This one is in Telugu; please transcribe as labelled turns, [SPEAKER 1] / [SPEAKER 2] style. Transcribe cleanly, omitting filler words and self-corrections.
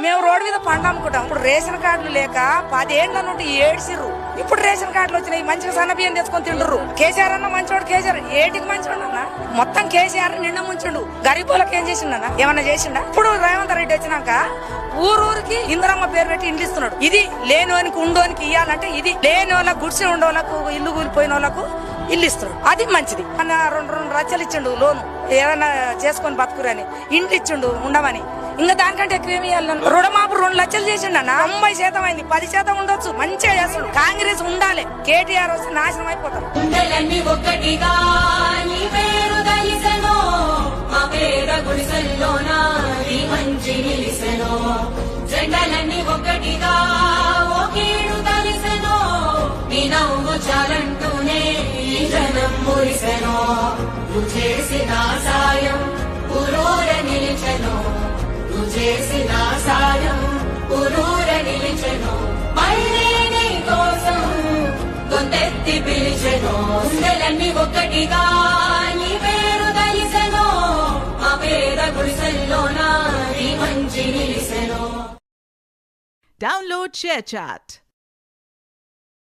[SPEAKER 1] మేము రోడ్డు మీద పండు అమ్ముకుంటాం. ఇప్పుడు రేషన్ కార్డులు లేక 10 ఏళ్ల నుండి ఏడ్చిర్రు. ఇప్పుడు రేషన్ కార్డులు వచ్చినాయి, మంచిగా సన్న బియ్యం తెచ్చుకొని తింటుర్రు. కేసీఆర్ అన్న మంచోడు, కేసీఆర్ ఏటికి మంచోడు అన్న. మొత్తం కేసీఆర్ నిండా ముంచుండు. గరీబులకు ఏం చేసిండన్నా? ఏమన్నా చేసిండా? ఇప్పుడు రేవంత్ రెడ్డి వచ్చినాక ఊరూరికి ఇందిరమ్మ పేరు పెట్టి ఇండ్లు ఇస్తున్నాడు. ఇది లేనోనికి ఉండోనికి ఇయ్యాలంటే, ఇది లేని వాళ్ళకు గుడిసె ఉండే వాళ్ళకు, ఇల్లు కూలిపోయిన వాళ్ళకు ఇల్లు ఇస్తున్నాడు. అది మంచిది. అన్న 2 లక్షలు ఇచ్చిండు లోను, ఏదన్నా చేసుకొని బతుకురని. ఇండ్లు ఇచ్చిండు ఉండమని. ఇంకా దానికంటే ఎక్కువ ఏమి ఇవ్వాలి? రుణమాపు 2 లక్షలు చేసిండు అన్న. 90% అయింది, 10% ఉండొచ్చు. మంచిగా చేస్తాడు. కాంగ్రెస్ ఉండాలి. కేటీఆర్ వస్తే నాశనం అయిపోతారు.
[SPEAKER 2] జెండలన్నీ ఒక్కటిగా ఒకేడు కలిసెనో, నీ నవ్వు చాలంటూనే ఈ జనం మురిసెనో. నువ్వు చేసిన సాయం ఊరూర నిలిచెనో, నువ్వు చేసిన సాయం ఊరూర నిలిచెనో. మళ్ళీ నీ కోసం గొంతెత్తి పిలిచెనో. జెండలన్నీ ఒక్కటిగా నీ పేరు కలిసెనో, మా పేద గుడిసెల్లోనా నీ మంచి నిలిసెనో.
[SPEAKER 3] Download ShareChat.